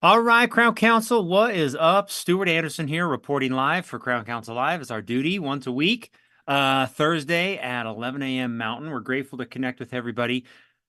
All right, Crown Council, what is up? Stuart Anderson here, reporting live for Crown Council Live. It's our duty once a week, Thursday at 11 a.m. Mountain. We're grateful to connect with everybody.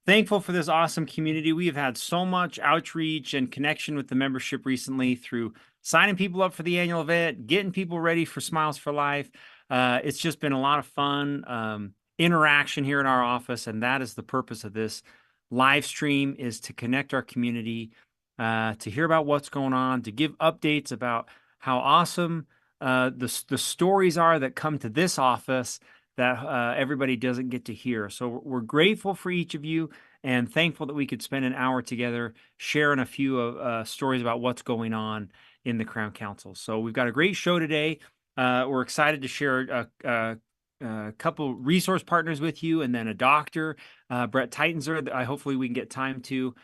Thankful for this awesome community. We have had so much outreach and connection with the membership recently through signing people up for the annual event, getting people ready for Smiles for Life. It's just been a lot of fun interaction here in our office, and that is the purpose of this live stream, is to connect our community, to hear about what's going on, to give updates about how awesome the stories are that come to this office that everybody doesn't get to hear. So we're grateful for each of you and thankful that we could spend an hour together sharing a few stories about what's going on in the Crown Council. So we've got a great show today. We're excited to share a couple resource partners with you, and then a doctor, Brett Tittenser, that hopefully we can get time to.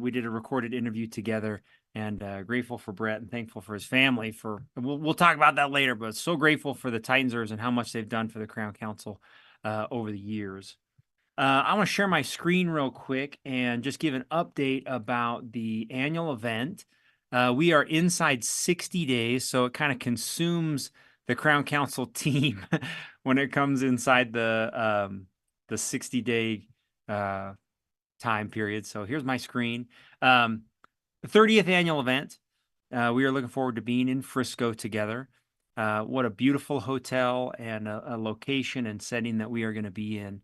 We did a recorded interview together, and grateful for Brett and thankful for his family. We'll talk about that later, but so grateful for the Titensers and how much they've done for the Crown Council over the years. I want to share my screen real quick and just give an update about the annual event. We are inside 60 days, so it kind of consumes the Crown Council team when it comes inside the 60-day time period. So here's my screen. The 30th annual event. We are looking forward to being in Frisco together. What a beautiful hotel and a location and setting that we are going to be in.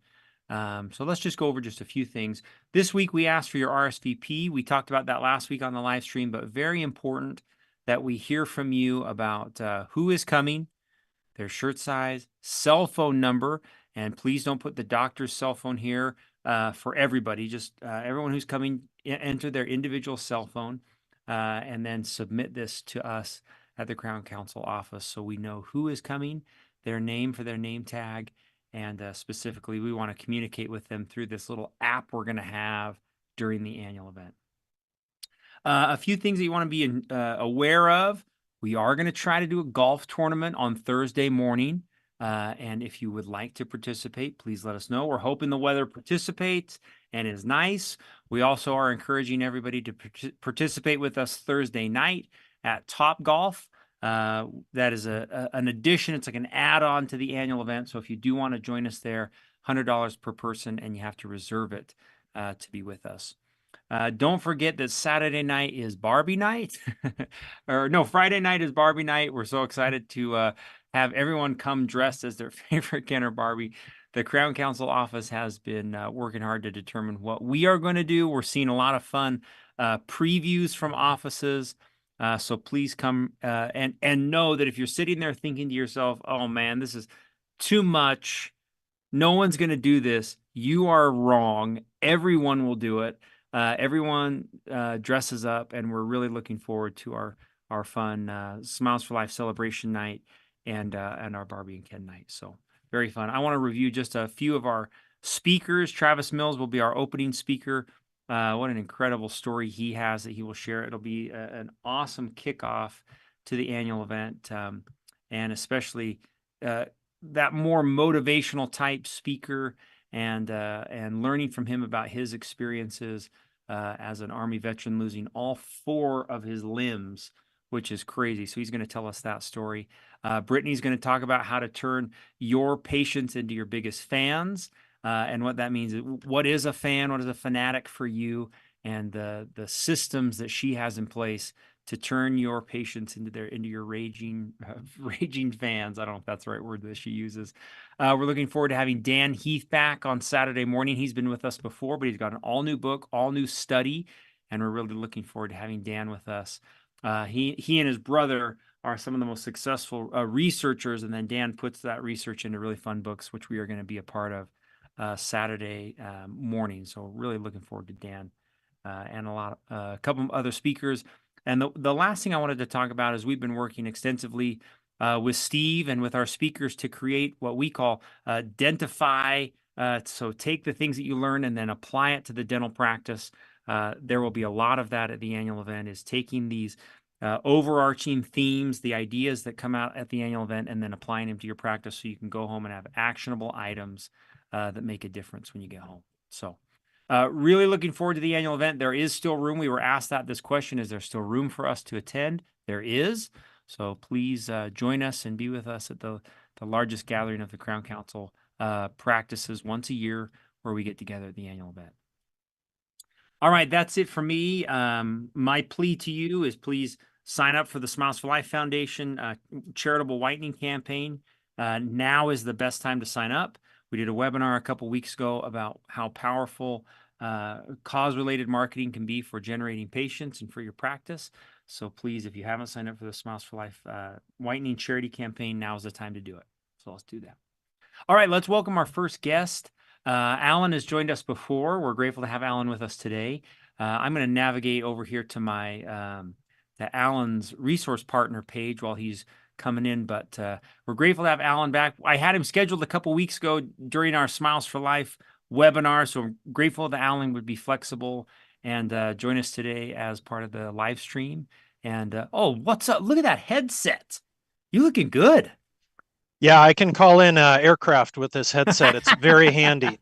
So let's just go over just a few things. This week, we asked for your RSVP. We talked about that last week on the live stream, but very important that we hear from you about who is coming, their shirt size, cell phone number, and please don't put the doctor's cell phone here for everybody. Just everyone who's coming, enter their individual cell phone and then submit this to us at the Crown Council office so we know who is coming, their name for their name tag, and specifically, we want to communicate with them through this little app we're going to have during the annual event. A few things that you want to be aware of. We are going to try to do a golf tournament on Thursday morning. And if you would like to participate, please let us know. We're hoping the weather participates and is nice. We also are encouraging everybody to participate with us Thursday night at Top Golf. That is an addition. It's like an add-on to the annual event. So if you do want to join us there, $100 per person, and you have to reserve it to be with us. Don't forget that Saturday night is Barbie night. Or no, Friday night is Barbie night. We're so excited to have everyone come dressed as their favorite Ken or Barbie. The Crown Council office has been working hard to determine what we are going to do. We're seeing a lot of fun previews from offices. So please come and know that if you're sitting there thinking to yourself, oh man, this is too much, no one's going to do this, you are wrong. Everyone will do it. Everyone dresses up, and we're really looking forward to our fun Smiles for Life celebration night and our Barbie and Ken night. So very fun. I want to review just a few of our speakers. Travis Mills will be our opening speaker. What an incredible story he has that he will share. It'll be an awesome kickoff to the annual event, and especially that more motivational type speaker, and learning from him about his experiences as an Army veteran, losing all 4 of his limbs, which is crazy. So he's going to tell us that story. Brittany's going to talk about how to turn your patients into your biggest fans. And what that means. What is a fan? What is a fanatic for you? And the systems that she has in place to turn your patients into your raging fans. I don't know if that's the right word that she uses. We're looking forward to having Dan Heath back on Saturday morning. He's been with us before, but he's got an all new book, all new study, and we're really looking forward to having Dan with us. He and his brother are some of the most successful researchers, and then Dan puts that research into really fun books, which we are going to be a part of Saturday morning. So really looking forward to Dan and a couple of other speakers. And the last thing I wanted to talk about is we've been working extensively with Steve and with our speakers to create what we call Dentify. So take the things that you learn and then apply it to the dental practice. There will be a lot of that at the annual event, is taking these overarching themes, the ideas that come out at the annual event, and then applying them to your practice so you can go home and have actionable items that make a difference when you get home. So Really looking forward to the annual event. There is still room. We were asked that this question, is there still room for us to attend? There is. So please join us and be with us at the largest gathering of the Crown Council practices once a year where we get together at the annual event. All right, that's it for me. My plea to you is please sign up for the Smiles for Life Foundation charitable whitening campaign. Now is the best time to sign up. We did a webinar a couple weeks ago about how powerful cause-related marketing can be for generating patients and for your practice. So please, if you haven't signed up for the Smiles for Life whitening charity campaign, now is the time to do it. So let's do that. All right, let's welcome our first guest. Alan has joined us before. We're grateful to have Alan with us today. I'm going to navigate over here to my to Alan's resource partner page while he's coming in, but we're grateful to have Alan back. I had him scheduled a couple weeks ago during our Smiles for Life webinar, so I'm grateful that Alan would be flexible and join us today as part of the live stream. And oh, what's up? Look at that headset. You looking good. Yeah, I can call in aircraft with this headset. It's very handy.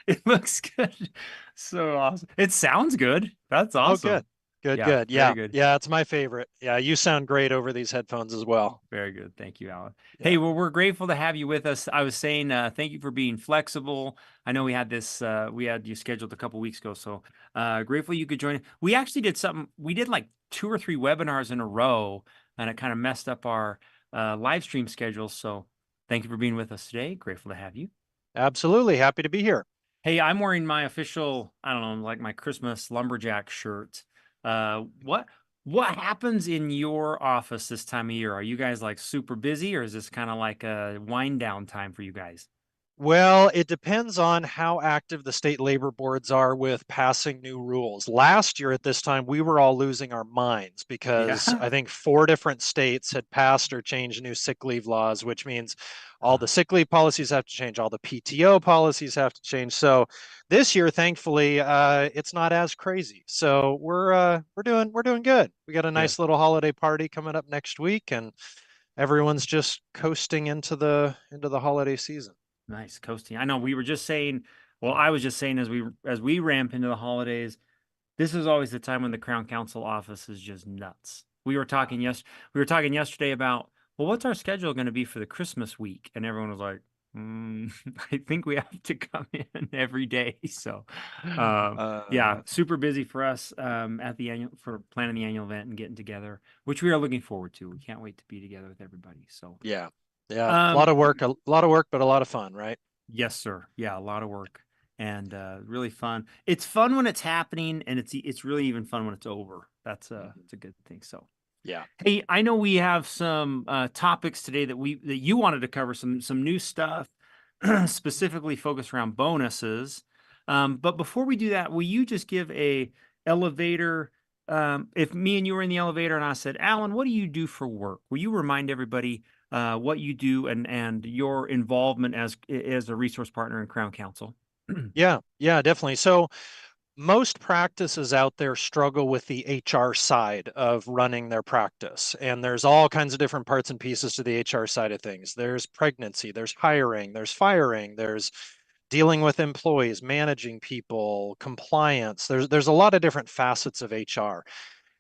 It looks good. So awesome. It sounds good. That's Oh, good. awesome. Good, Yeah, good. very Yeah. good. Yeah, it's my favorite. Yeah, you sound great over these headphones as well. Very good. Thank you, Alan. Hey, Yeah. well, we're grateful to have you with us. I was saying thank you for being flexible. I know we had this we had you scheduled a couple weeks ago, so grateful you could join. We actually did something. We did like 2 or 3 webinars in a row, and it kind of messed up our live stream schedule. So thank you for being with us today. Grateful to have you. Absolutely. Happy to be here. Hey, I'm wearing my official, I don't know, like my Christmas lumberjack shirt. What happens in your office this time of year? Are you guys like super busy, or is this kind of like a wind down time for you guys? Well, it depends on how active the state labor boards are with passing new rules. Last year at this time, we were all losing our minds because Yeah. I think 4 different states had passed or changed new sick leave laws, which means all the sick leave policies have to change, all the PTO policies have to change. So this year, thankfully, it's not as crazy. So we're doing good. We got a Good. nice little holiday party coming up next week, and everyone's just coasting into the holiday season. Nice coasting. I know we were just saying, well, I was just saying as we ramp into the holidays, this is always the time when the Crown Council office is just nuts. We were talking yesterday about, well, what's our schedule going to be for the Christmas week? And everyone was like, I think we have to come in every day. So, yeah, Uh, super busy for us at the annual for planning the annual event and getting together, which we are looking forward to. We can't wait to be together with everybody. So, yeah, yeah, um, a lot of work, but a lot of fun, right? yes, sir. Yeah, a lot of work and really fun. It's fun when it's happening, and it's really even fun when it's over. Mhm. It's a good thing. So, Yeah, hey, I know we have some topics today that you wanted to cover some new stuff, specifically focused around bonuses. But before we do that, will you just give a elevator? If me and you were in the elevator and I said, Alan, what do you do for work? Will you remind everybody what you do and your involvement as a resource partner in Crown Council? yeah, yeah, definitely. So most practices out there struggle with the HR side of running their practice. And there's all kinds of different parts and pieces to the HR side of things. There's pregnancy, there's hiring, there's firing, there's dealing with employees, managing people, compliance. There's a lot of different facets of HR.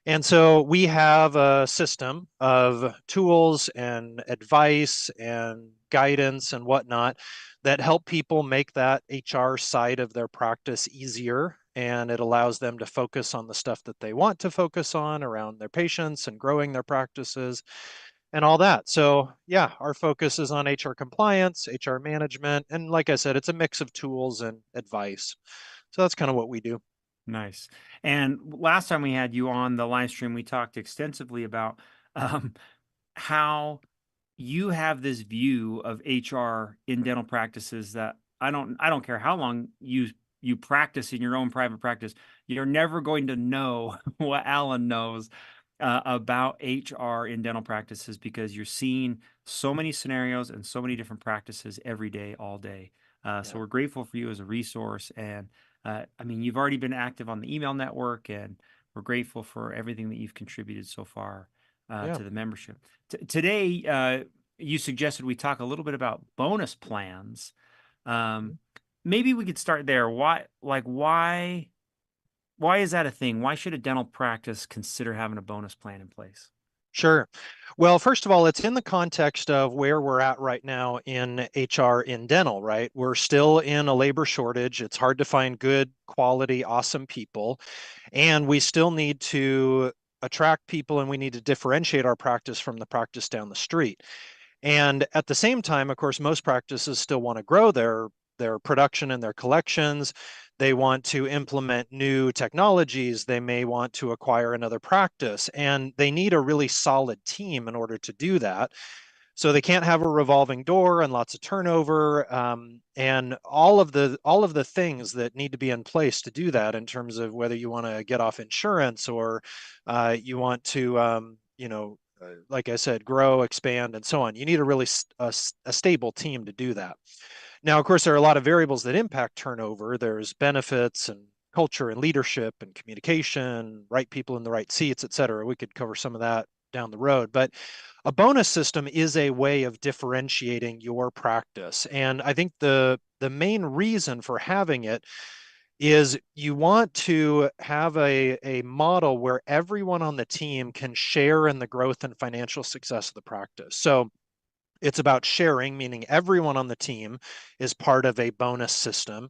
And so we have a system of tools and advice and guidance and whatnot that help people make that HR side of their practice easier. And it allows them to focus on the stuff that they want to focus on around their patients and growing their practices and all that. So, yeah, our focus is on HR compliance, HR management. And like I said, it's a mix of tools and advice. So that's kind of what we do. Nice. And last time we had you on the live stream, we talked extensively about um, how you have this view of HR in dental practices that I don't care how long you practice in your own private practice, you're never going to know what Alan knows about HR in dental practices because you're seeing so many scenarios and so many different practices every day, all day. So Yeah. we're grateful for you as a resource. And I mean, you've already been active on the email network, and we're grateful for everything that you've contributed so far Yeah. to the membership. Today, you suggested we talk a little bit about bonus plans. Um, Mhm. maybe we could start there. Why is that a thing? Why should a dental practice consider having a bonus plan in place? Sure. Well, first of all, it's in the context of where we're at right now in HR in dental, right? We're still in a labor shortage. It's hard to find good quality, awesome people. And we still need to attract people and we need to differentiate our practice from the practice down the street. And at the same time, of course, most practices still want to grow their production and their collections. They want to implement new technologies. They may want to acquire another practice, and they need a really solid team in order to do that. So they can't have a revolving door and lots of turnover, and all of the things that need to be in place to do that in terms of whether you want to get off insurance or you want to like I said, grow, expand, and so on. You need a really a stable team to do that. Now, of course, there are a lot of variables that impact turnover. There's benefits and culture and leadership and communication, right people in the right seats, et cetera. We could cover some of that down the road. But a bonus system is a way of differentiating your practice. And I think the main reason for having it is you want to have a model where everyone on the team can share in the growth and financial success of the practice. So it's about sharing, meaning everyone on the team is part of a bonus system.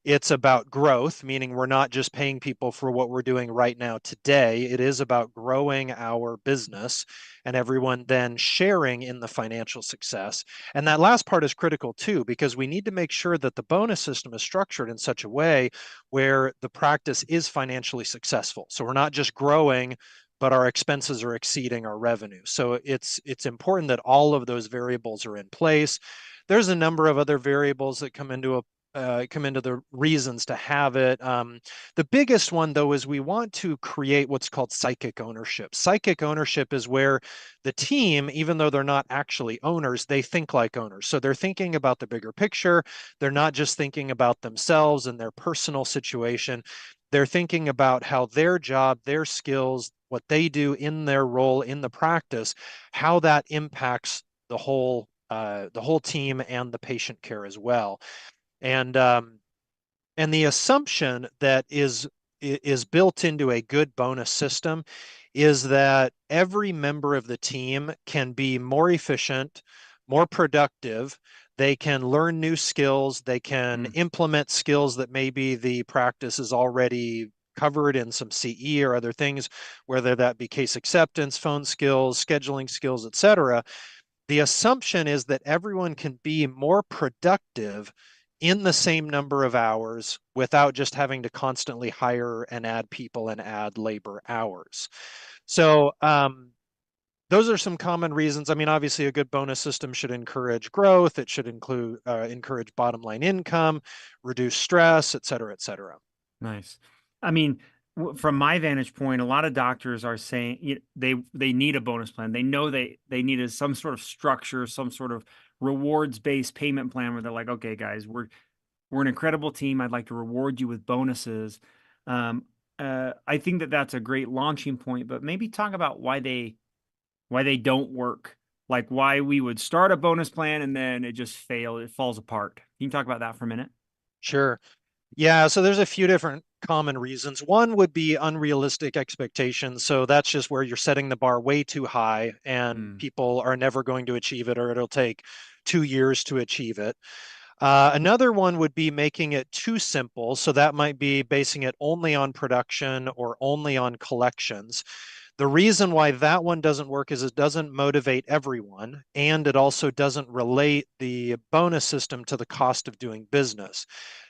It's about growth, meaning we're not just paying people for what we're doing right now today. It is about growing our business and everyone then sharing in the financial success. And that last part is critical too, because we need to make sure that the bonus system is structured in such a way where the practice is financially successful. So we're not just growing, but our expenses are exceeding our revenue. So it's important that all of those variables are in place. There's a number of other variables that come into the reasons to have it. The biggest one, though, is we want to create what's called psychic ownership. Psychic ownership is where the team, even though they're not actually owners, they think like owners. So they're thinking about the bigger picture. They're not just thinking about themselves and their personal situation. They're thinking about how their job, their skills, what they do in their role in the practice, how that impacts the whole team and the patient care as well. And and the assumption that is built into a good bonus system is that every member of the team can be more efficient, more productive. They can learn new skills. They can Mm, implement skills that maybe the practice is already covered in some CE or other things, whether that be case acceptance, phone skills, scheduling skills, et cetera. The assumption is that everyone can be more productive in the same number of hours without just having to constantly hire and add people and add labor hours. So those are some common reasons. I mean, obviously, a good bonus system should encourage growth. It should encourage bottom line income, reduce stress, et cetera, et cetera. nice. I mean, from my vantage point, a lot of doctors are saying they need a bonus plan. They know they needed some sort of structure, some sort of rewards based payment plan where they're like, okay, guys, we're an incredible team. I'd like to reward you with bonuses. Um, I think that that's a great launching point, but maybe talk about why they don't work. Like why we would start a bonus plan and then it falls apart. Can you talk about that for a minute? Sure. Yeah, so there's a few different common reasons. One would be unrealistic expectations. So that's just where you're setting the bar way too high and Mm, people are never going to achieve it, or it'll take 2 years to achieve it. Another one would be making it too simple. So that might be basing it only on production or only on collections. The reason why that one doesn't work is it doesn't motivate everyone, and it also doesn't relate the bonus system to the cost of doing business.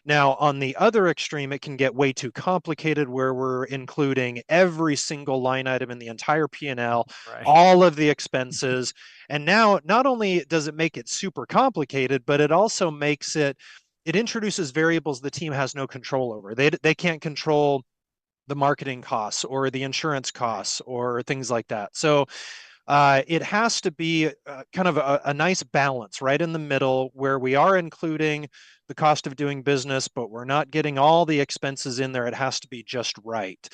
Now, on the other extreme, it can get way too complicated where we're including every single line item in the entire P&L, right. all of the expenses. And now, not only does it make it super complicated, but it also it introduces variables the team has no control over. They can't control the marketing costs or the insurance Right. costs or things like that. So it has to be kind of a nice balance right in the middle where we are including the cost of doing business, but we're not getting all the expenses in there. It has to be just right.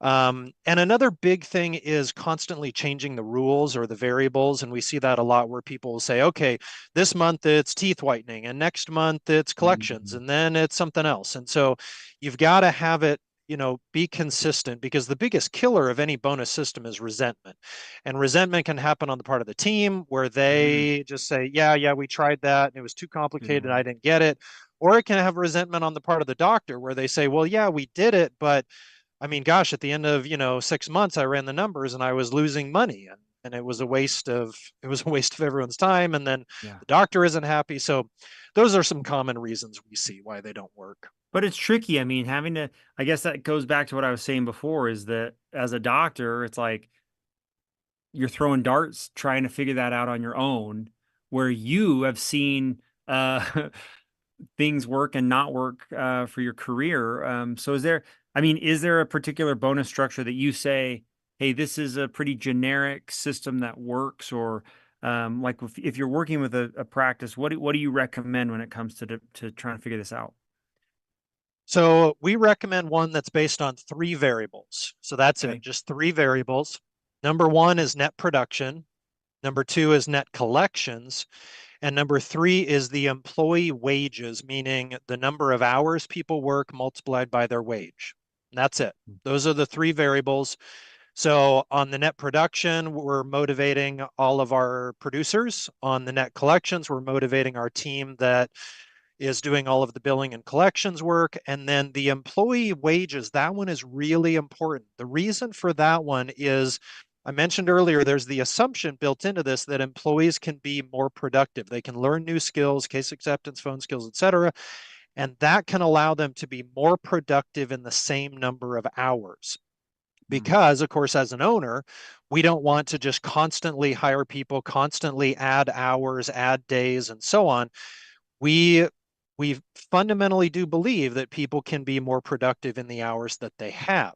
And another big thing is constantly changing the rules or the variables. And we see that a lot where people will say, okay, this month it's teeth whitening, and next month it's collections, Mhm. and then it's something else. And so you've got to have it, be consistent, because the biggest killer of any bonus system is resentment. And resentment can happen on the part of the team where Mm, they just say, yeah, we tried that and it was too didn't complicated. work. I didn't get it. Or it can have resentment on the part of the doctor where they say, well, yeah, we did it, but I mean, gosh, at the end of, 6 months, I ran the numbers and I was losing money, and it was a waste of everyone's time. And then Yeah. the doctor isn't happy. So those are some common reasons we see why they don't work. But it's tricky. I mean, having to, I guess that goes back to what I was saying before is that as a doctor, it's like you're throwing darts trying to figure that out on your own, where you have seen things work and not work for your career. So I mean, is there a particular bonus structure that you say, hey, this is a pretty generic system that works? Or like if you're working with a practice, what do you recommend when it comes to trying to figure this out? So we recommend one that's based on three variables. So that's it, Okay. just three variables. Number one is net production. Number two is net collections. And number three is the employee wages, meaning the number of hours people work multiplied by their wage. And that's it. Those are the three variables. So on the net production, we're motivating all of our producers. On the net collections, we're motivating our team that is doing all of the billing and collections work. And then the employee wages, that one is really important. The reason for that one is I mentioned earlier, there's the assumption built into this that employees can be more productive. They can learn new skills, case acceptance, phone skills, et cetera. And that can allow them to be more productive in the same number of hours. Mm, Because, of course, as an owner, we don't want to just constantly hire people, constantly add hours, add days, and so on. We we fundamentally do believe that people can be more productive in the hours that they have.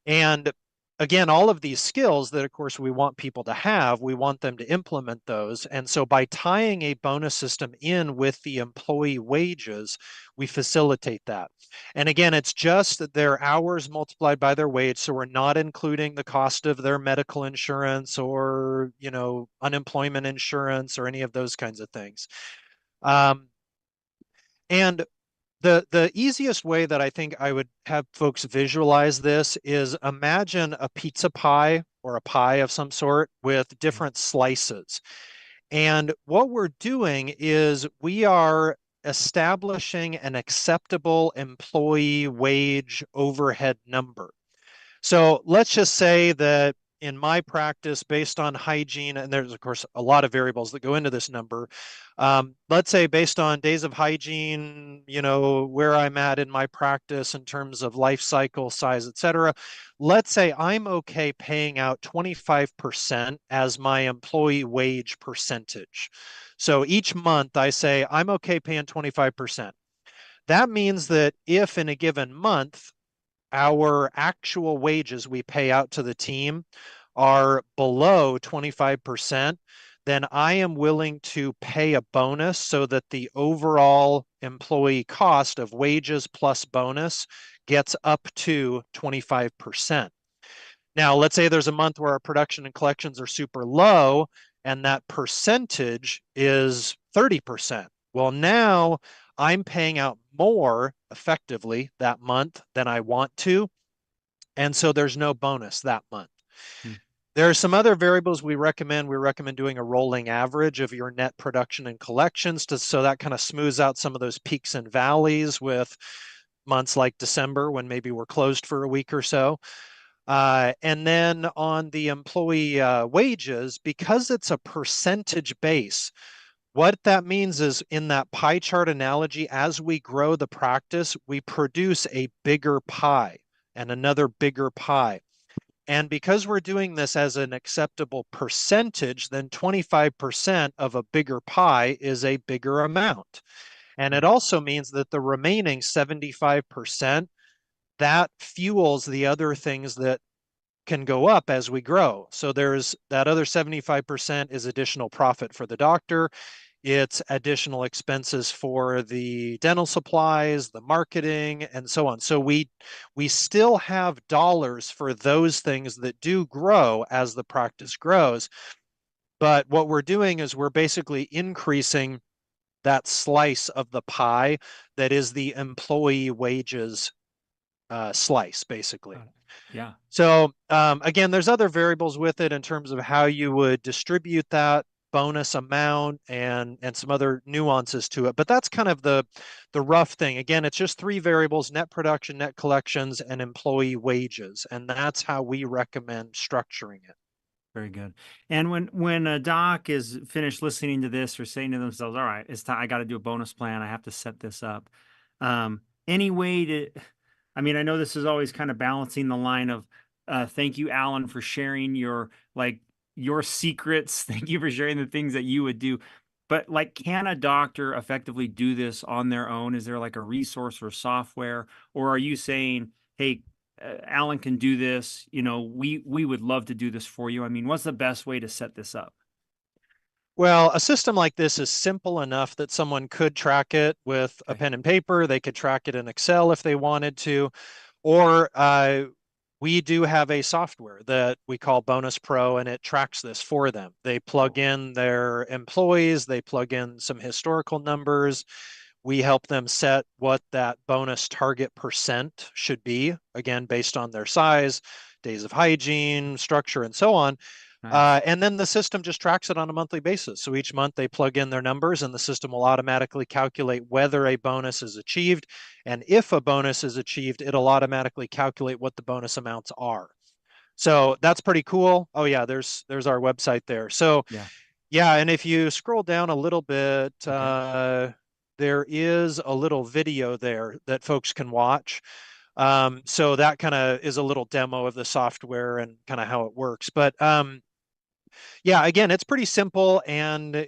And again, all of these skills that, of course, we want people to have, we want them to implement those. And so by tying a bonus system in with the employee wages, we facilitate that. And again, it's just their hours multiplied by their wage. So we're not including the cost of their medical insurance or, unemployment insurance or any of those kinds of things. Um, and the easiest way that I think I would have folks visualize this is imagine a pizza pie or a pie of some sort with okay. different slices. And what we're doing is we are establishing an acceptable employee wage overhead number. So let's just say that in my practice, based on hygiene, and there's, of course, a lot of variables that go into this number. Let's say based on days of hygiene, where I'm at in my practice in terms of life cycle size, et cetera. Let's say I'm okay paying out 25% as my employee wage percentage. So each month I say I'm okay paying 25%. That means that if in a given month our actual wages we pay out to the team are below 25%, then I am willing to pay a bonus so that the overall employee cost of wages plus bonus gets up to 25%. Now, let's say there's a month where our production and collections are super low and that percentage is 30%. Well, now I'm paying out more effectively that month than I want to. And so there's no bonus that month. Hmm. There are some other variables we recommend. We recommend doing a rolling average of your net production and collections so that kind of smooths out some of those peaks and valleys with months like December when maybe we're closed for a week or so. And then on the employee wages, because it's a percentage base, what that means is in that pie chart analogy, as we grow the practice, we produce a bigger pie and another bigger pie. And because we're doing this as an acceptable percentage, then 25% of a bigger pie is a bigger amount. And it also means that the remaining 75%, that fuels the other things that can go up as we grow. So there's that other 75% is additional profit for the doctor. it's additional expenses for the dental supplies, the marketing, and so on. So we still have dollars for those things that do grow as the practice grows. But what we're doing is we're basically increasing that slice of the pie that is the employee wages slice, basically. Got it. Yeah. So again, there's other variables with it in terms of how you would distribute that bonus amount and some other nuances to it. But that's kind of the rough thing. Again, it's just three variables: net production, net collections, and employee wages. And that's how we recommend structuring it. Very good. And when a doc is finished listening to this or saying to themselves, "All right, it's time. I got to do a bonus plan. I have to set this up." Any way to? I mean, I know this is always kind of balancing the line of, "Thank you, Alan, for sharing your your secrets. Thank you for sharing the things that you would do." But like, can a doctor effectively do this on their own? Is there like a resource or software, or are you saying, "Hey, Alan can do this. You know, we would love to do this for you." I mean, what's the best way to set this up? Well, a system like this is simple enough that someone could track it with a Okay. pen and paper. They could track it in Excel if they wanted to, or we do have a software that we call Bonus Pro, and it tracks this for them. They plug Cool. in their employees, they plug in some historical numbers. We help them set what that bonus target percent should be, again, based on their size, days of hygiene, structure, and so on. Nice. And then the system just tracks it on a monthly basis. So each month they plug in their numbers and the system will automatically calculate whether a bonus is achieved. And if a bonus is achieved, it'll automatically calculate what the bonus amounts are. So that's pretty cool. Oh yeah, there's our website there. So Yeah. yeah, and if you scroll down a little bit, Okay. there is a little video there that folks can watch. So that kind of is a little demo of the software and kind of how it works. But yeah, again, it's pretty simple, and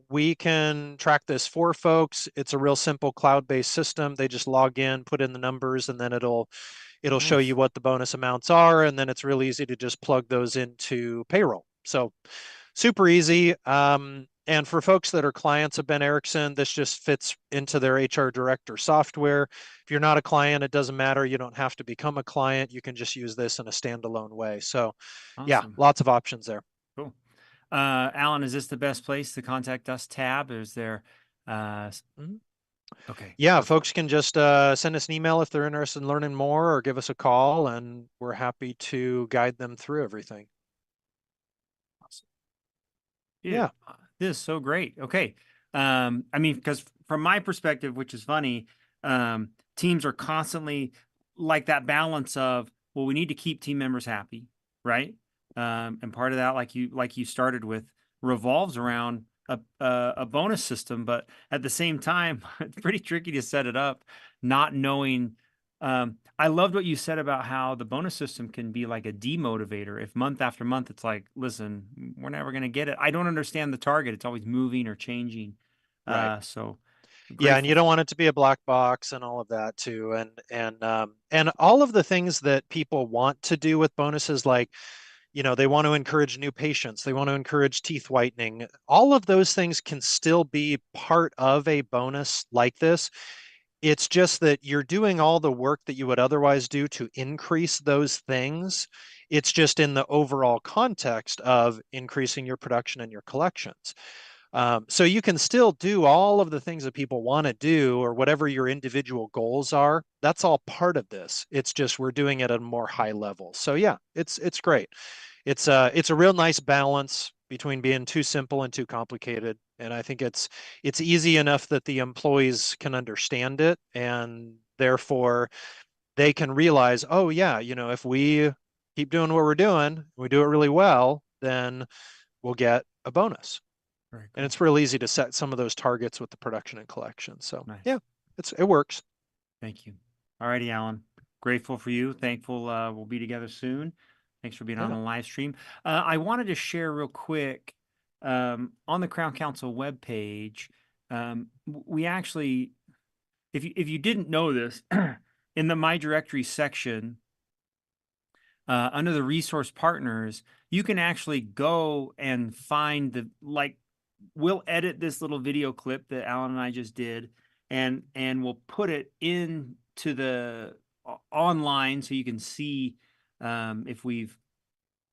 we can track this for folks. It's a real simple cloud-based system. They just log in, put in the numbers, and then it'll show you Nice. what the bonus amounts are, and then it's real easy to just plug those into payroll. So super easy. And for folks that are clients of Ben Erickson, this just fits into their HR director software. If you're not a client, it doesn't matter. You don't have to become a client. You can just use this in a standalone way. So yeah, Awesome. lots of options there. Cool. Alan, is this the best place to contact us tab? Or is there Mhm. okay, Yeah, perfect. folks can just send us an email if they're interested in learning more or give us a call, and we're happy to guide them through everything. Awesome. Yeah, Yeah. this is so great. Okay. I mean, because from my perspective, which is funny, teams are constantly like that balance of, well, we need to keep team members happy, right? And part of that, like you started with, revolves around a bonus system, but at the same time, it's pretty tricky to set it up, not knowing. I loved what you said about how the bonus system can be like a demotivator. If month after month it's like, listen, we're never going to get it. I don't understand the target. It's always moving or changing. Right. So Yeah, and grateful. you don't want it to be a black box and all of that too. And all of the things that people want to do with bonuses, like, they want to encourage new patients, they want to encourage teeth whitening. All of those things can still be part of a bonus like this. It's just that you're doing all the work that you would otherwise do to increase those things. It's just in the overall context of increasing your production and your collections. So you can still do all of the things that people want to do, or whatever your individual goals are. That's all part of this. It's just we're doing it at a more high level. So yeah, it's great. It's a real nice balance between being too simple and too complicated. And I think it's easy enough that the employees can understand it, and therefore they can realize, oh yeah, if we keep doing what we're doing, we do it really well, then we'll get a bonus. Very And cool. it's real easy to set some of those targets with the production and collection. So yeah, Nice. it works. Thank you. All righty, Alan. Grateful for you. Thankful we'll be together soon. Thanks for being on Yeah. the live stream. I wanted to share real quick on the Crown Council webpage. We actually, if you didn't know this, in the My Directory section, under the resource partners, you can actually go and find the we'll edit this little video clip that Alan and I just did, and we'll put it into the online so you can see if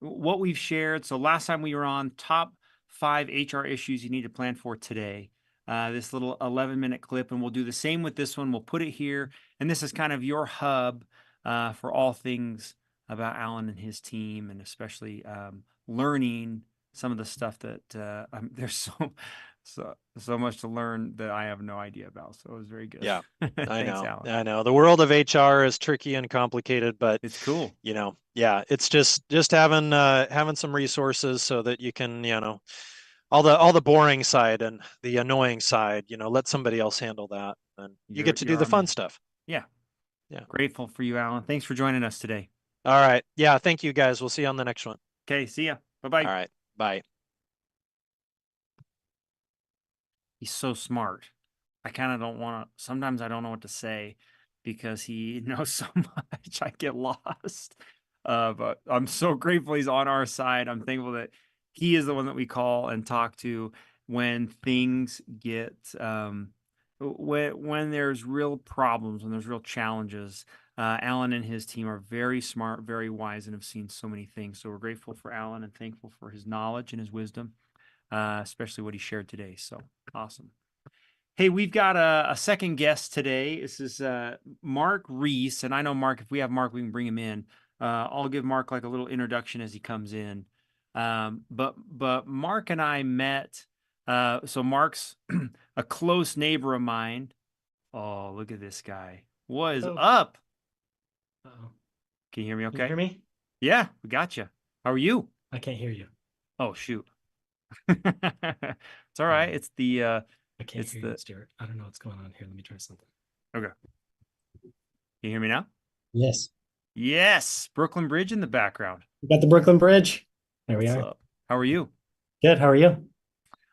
what we've shared. So last time we were on top 5 HR issues you need to plan for today. This little 11-minute clip, and we'll do the same with this one. We'll put it here, and this is kind of your hub for all things about Alan and his team, and especially learning some of the stuff that there's so much to learn that I have no idea about. So it was very good. Yeah, I Thanks, know. Alan. I know. The world of HR is tricky and complicated, but It's cool. yeah, it's just having some resources so that you can, all the boring side and the annoying side, let somebody else handle that, and you get to do You're the our fun man. stuff. Yeah. Yeah. Grateful for you, Alan. Thanks for joining us today. All right. Yeah, thank you guys. We'll see you on the next one. Okay, see ya. Bye-bye. All right. Bye. He's so smart. I kind of don't want to, sometimes I don't know what to say because he knows so much. I get lost. But I'm so grateful he's on our side. I'm thankful that he is the one that we call and talk to when things get when there's real problems, when there's real challenges. Alan and his team are very smart, very wise, and have seen so many things. So we're grateful for Alan and thankful for his knowledge and his wisdom, especially what he shared today. So awesome. Hey, we've got a second guest today. This is Mark Reese, and I know Mark. If we have Mark, we can bring him in. I'll give Mark like a little introduction as he comes in. But Mark and I met. So Mark's a close neighbor of mine. Oh, look at this guy. What is up? Uh-oh. Can you hear me Can okay? you hear me? Yeah, we got you. How are you? I can't hear you. Oh, shoot. It's all right. It's the I can't it's hear the you, Stuart. I don't know what's going on here. Let me try something. okay. Can you hear me now? Yes. Yes, Brooklyn Bridge in the background. We got the Brooklyn Bridge. There What's we are. up? How are you? Good. How are you?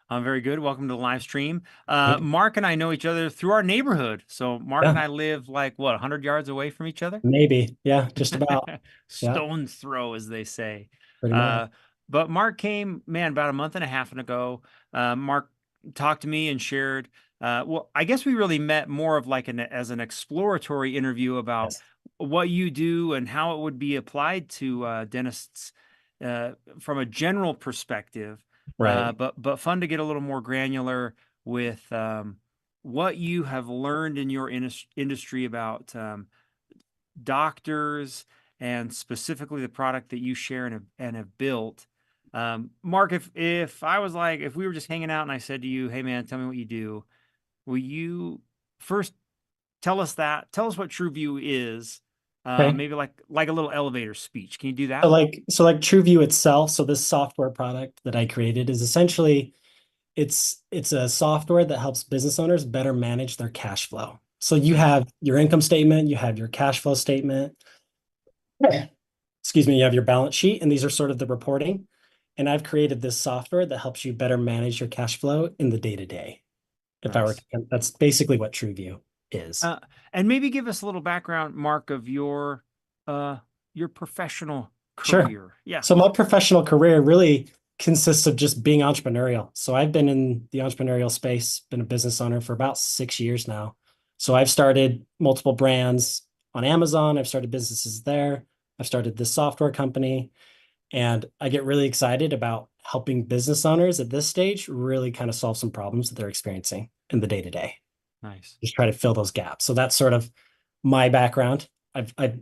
I'm very good. Welcome to the live stream. Good. Mark and I know each other through our neighborhood. So Mark and Yeah. I live like what, 100 yards away from each other? Maybe. Yeah, just about. Yeah, Stone's throw, as they say. pretty much. But Mark came, man, about a month and a half ago. Mark talked to me and shared. Well, I guess we really met more of like as an exploratory interview about Yes. what you do and how it would be applied to dentists from a general perspective. Right. But fun to get a little more granular with what you have learned in your industry about doctors and specifically the product that you share and have built. Mark, if I was like, if we were just hanging out and I said to you, hey man, tell me what you do, will you first tell us what TrueView is? Okay. Maybe like a little elevator speech. Can you do that? So like TrueView itself, so this software product that I created is essentially it's a software that helps business owners better manage their cash flow. So you have your income statement, you have your cash flow statement. Excuse me, you have your balance sheet, and these are sort of the reporting. And I've created this software that helps you better manage your cash flow in the day-to-day. Nice. That's basically what TrueView is. And maybe give us a little background, Mark, of your professional Sure. career. Yeah. So my professional career really consists of just being entrepreneurial. So I've been in the entrepreneurial space, been a business owner for about 6 years now. So I've started multiple brands on Amazon. I've started businesses there. I've started this software company. And I get really excited about helping business owners at this stage really kind of solve some problems that they're experiencing in the day-to-day. Nice. Just try to fill those gaps. So that's sort of my background. I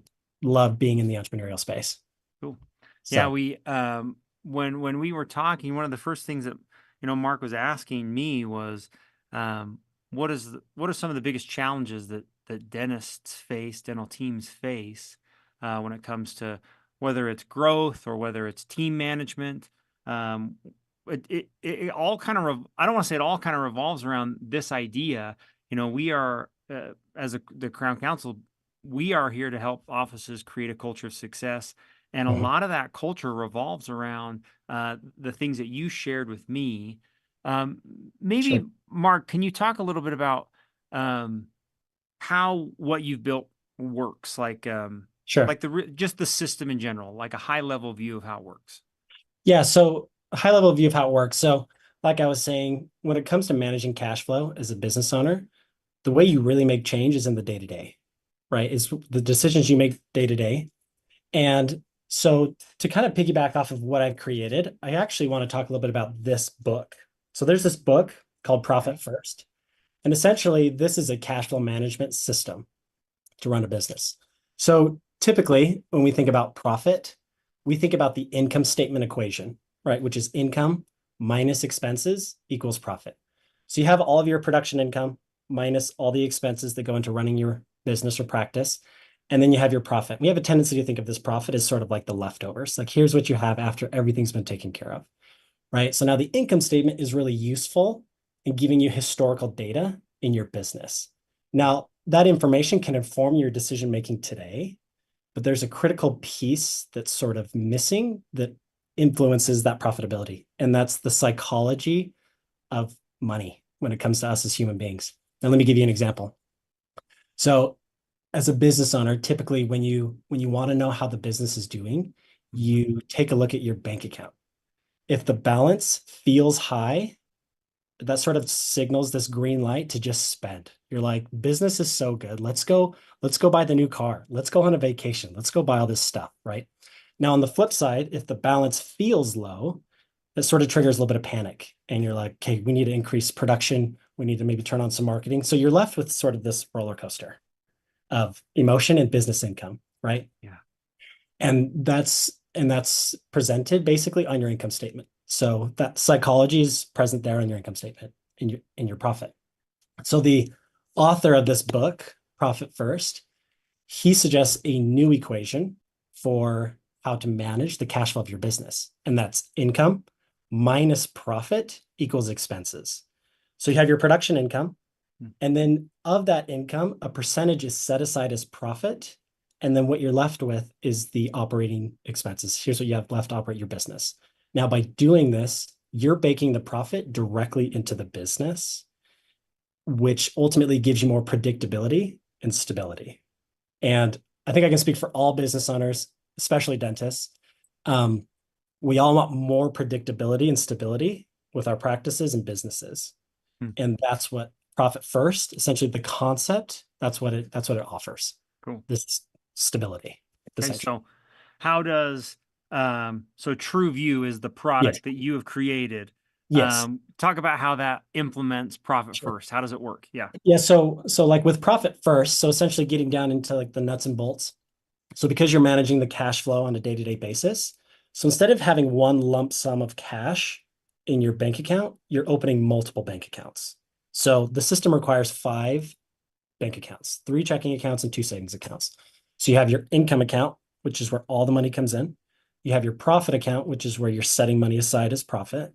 love being in the entrepreneurial space. Cool. So, Yeah, we when we were talking, one of the first things that Mark was asking me was what are some of the biggest challenges that dentists face, dental teams face when it comes to whether it's growth or whether it's team management. It all kind of I don't want to say it all kind of revolves around this idea. We are the Crown Council, we are here to help offices create a culture of success. And a lot of that culture revolves around the things that you shared with me. Maybe, sure. Mark, can you talk a little bit about how what you've built works? Sure. Like just the system in general, like a high level view of how it works. Yeah. So a high level view of how it works. So like I was saying, when it comes to managing cash flow as a business owner, the way you really make change is in the day to day, right? Is the decisions you make day to day. And so to kind of piggyback off of what I've created, I actually want to talk a little bit about this book. So there's this book called Profit First. And essentially, this is a cash flow management system to run a business. So typically, when we think about profit, we think about the income statement equation, right? Which is income minus expenses equals profit. So you have all of your production income minus all the expenses that go into running your business or practice. And then you have your profit. We have a tendency to think of this profit as sort of like the leftovers. Like, here's what you have after everything's been taken care of, right? So now the income statement is really useful in giving you historical data in your business. Now, that information can inform your decision making today, but there's a critical piece that's sort of missing that influences that profitability. And that's the psychology of money when it comes to us as human beings. Now, let me give you an example. So as a business owner, typically when you want to know how the business is doing, you take a look at your bank account. If the balance feels high, that sort of signals this green light to just spend. You're like, business is so good. Let's go buy the new car. Let's go on a vacation. Let's go buy all this stuff, right? Now, on the flip side, if the balance feels low, that sort of triggers a little bit of panic. And you're like, okay, we need to increase production. We need to maybe turn on some marketing. So you're left with sort of this roller coaster of emotion and business income, right? Yeah. And that's presented basically on your income statement. So that psychology is present there on your income statement in your profit. So the author of this book, Profit First, he suggests a new equation for how to manage the cash flow of your business. And that's income minus profit equals expenses. So you have your production income, and then of that income, a percentage is set aside as profit. And then what you're left with is the operating expenses. Here's what you have left to operate your business. Now, by doing this, you're baking the profit directly into the business, which ultimately gives you more predictability and stability. And I think I can speak for all business owners, especially dentists. We all want more predictability and stability with our practices and businesses. And that's what Profit First, essentially the concept, that's what it offers. Cool. This stability. Okay, so how does so TrueView is the product that you have created. Yes. Talk about how that implements Profit Sure. First. How does it work? Yeah. Yeah. So like with Profit First, so essentially getting down into like the nuts and bolts. So because you're managing the cash flow on a day-to-day basis, so instead of having one lump sum of cash in your bank account, you're opening multiple bank accounts. So the system requires 5 bank accounts, 3 checking accounts and 2 savings accounts. So you have your income account, which is where all the money comes in. You have your profit account, which is where you're setting money aside as profit.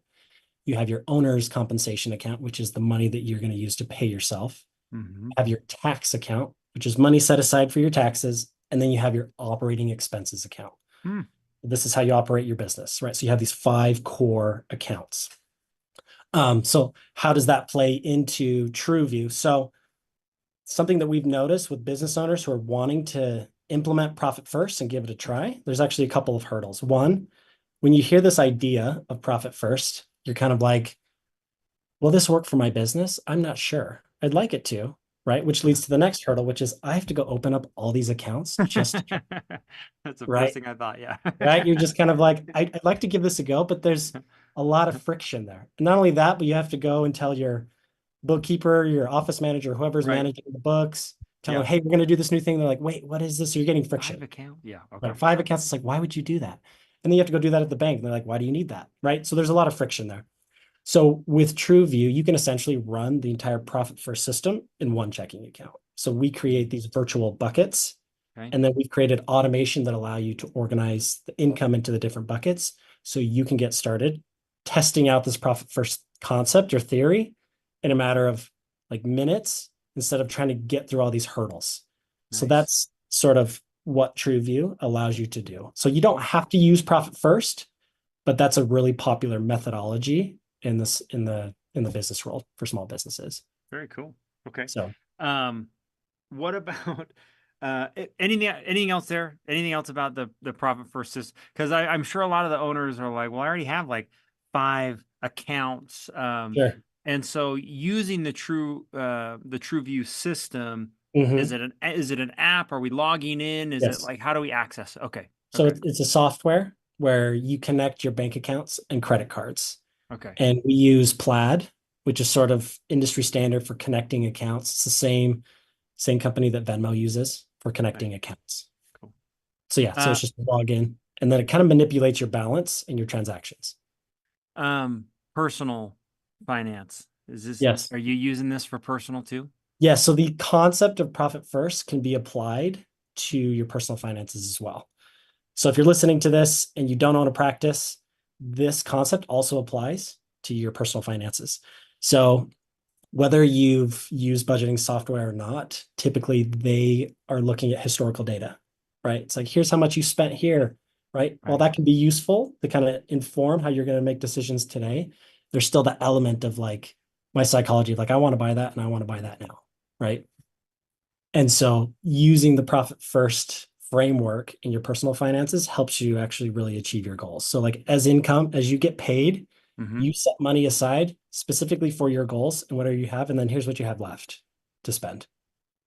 You have your owner's compensation account, which is the money that you're going to use to pay yourself. You have your tax account, which is money set aside for your taxes. And then you have your operating expenses account. This is how you operate your business, right? So you have these 5 core accounts. So how does that play into TrueView? So something that we've noticed with business owners who are wanting to implement Profit First and give it a try, there's actually a couple of hurdles. One, when you hear this idea of Profit First, you're kind of like, will this work for my business? I'm not sure. I'd like it to, right? Which leads to the next hurdle, which is I have to go open up all these accounts just to That's the right? first thing I thought. Yeah. Right? You're just kind of like, I'd like to give this a go, but there's a lot of friction there. And not only that, but you have to go and tell your bookkeeper, your office manager, whoever's managing the books, tell them, hey, we're going to do this new thing. They're like, wait, what is this? So you're getting friction. 5 account? Yeah. Okay. Right. 5 accounts. It's like, why would you do that? And then you have to go do that at the bank. And they're like, why do you need that? Right. So there's a lot of friction there. So with TrueView, you can essentially run the entire Profit First system in one checking account. So we create these virtual buckets. Okay. And then we've created automation that allow you to organize the income into the different buckets. So you can get started testing out this Profit First concept or theory in a matter of like minutes instead of trying to get through all these hurdles. So that's sort of what TrueView allows you to do. So you don't have to use Profit First, but that's a really popular methodology in the business world for small businesses. Very cool. Okay. So what about anything else there? Anything else about the Profit First system? Because I'm sure a lot of the owners are like, well, I already have like 5 accounts. Sure. And so using the TrueView system, Mhm. is it an app? Are we logging in? Is it Yes. like, how do we access it? Okay. So Okay. it's a software where you connect your bank accounts and credit cards. Okay. And we use Plaid, which is sort of industry standard for connecting accounts. It's the same company that Venmo uses for connecting accounts. Cool. So yeah, so it's just log in, and then it kind of manipulates your balance and your transactions. Personal finance. Yes. Are you using this for personal too? Yeah, so the concept of profit first can be applied to your personal finances as well. So if you're listening to this and you don't own a practice, this concept also applies to your personal finances. So whether you've used budgeting software or not, typically they are looking at historical data, right? It's like, here's how much you spent here, right? While that can be useful to kind of inform how you're going to make decisions today, there's still the element of like my psychology, like I want to buy that and I want to buy that now, right? And so using the profit first framework in your personal finances helps you actually really achieve your goals. So like as income, as you get paid, you set money aside specifically for your goals and whatever you have, and then here's what you have left to spend.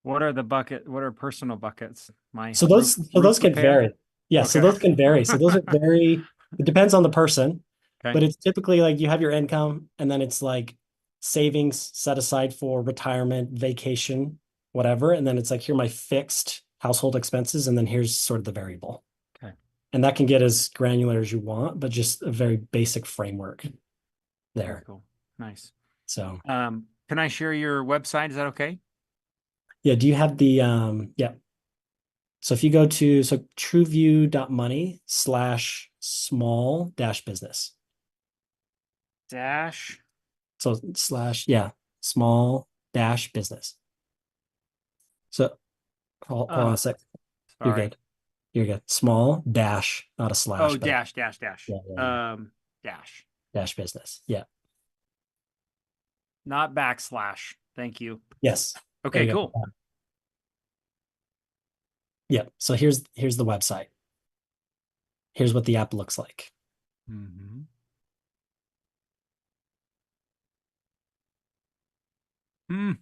What are personal buckets? So those can repair? vary. Yeah, so those can vary. So those are very, it depends on the person, Okay. but it's typically like you have your income and then it's like savings set aside for retirement, vacation, whatever. And then it's like, here are my fixed household expenses, and then here's sort of the variable. Okay. And that can get as granular as you want, but just a very basic framework Very there. cool. Nice. So can I share your website? Is that okay? yeah, do you have the yeah. So if you go to trueview.money/small-business. Dash. So small-business. So hold on a sec. You're Sorry. good. You're good. Small dash, not a slash. Oh, but dash. Yeah. Dash. Dash business. Yeah. Not backslash. Thank you. Yes. Okay, There you cool. go. Yeah. So here's the website. Here's what the app looks like. I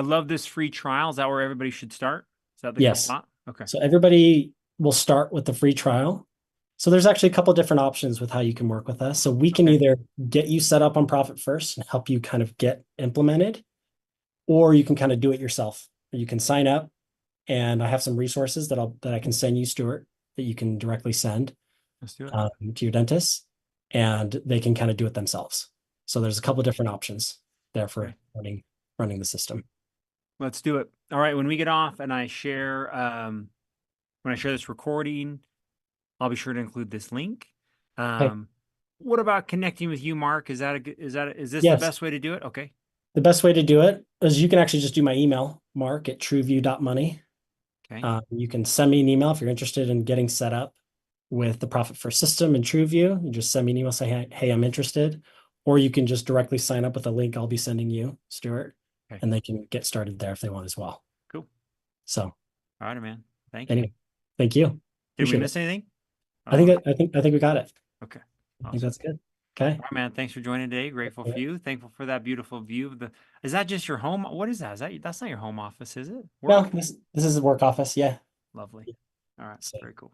love this free trial. Is that where everybody should start? Is that the Yes. spot? Okay. So everybody will start with the free trial. So there's actually a couple different options with how you can work with us. So we can either get you set up on Profit First and help you kind of get implemented, or you can kind of do it yourself. You can sign up, and I have some resources that I can send you, Stuart, that you can directly send Let's do it. to your dentist, and they can kind of do it themselves. So there's a couple different options there for running the system. Let's do it. All right. When we get off and I share, when I share this recording, I'll be sure to include this link. What about connecting with you, Mark? Is this the best way to do it? Okay. The best way to do it is you can actually just do my email, mark@trueview.money. Okay. You can send me an email if you're interested in getting set up with the Profit First system in TrueView. You just send me an email, say, hey, I'm interested. Or you can just directly sign up with the link I'll be sending you, Stuart, and they can get started there if they want as well. Cool. So. All right, man. Thank Anyway, you. thank you. Did we miss anything? I think we got it. Okay. I think that's good. Okay. All right, man. Thanks for joining today. Grateful for you. Thankful for that beautiful view of the. Is that just your home? What is that? That's not your home office, is it? Work? No, this is a work office. Yeah. Lovely. All right. So, very cool.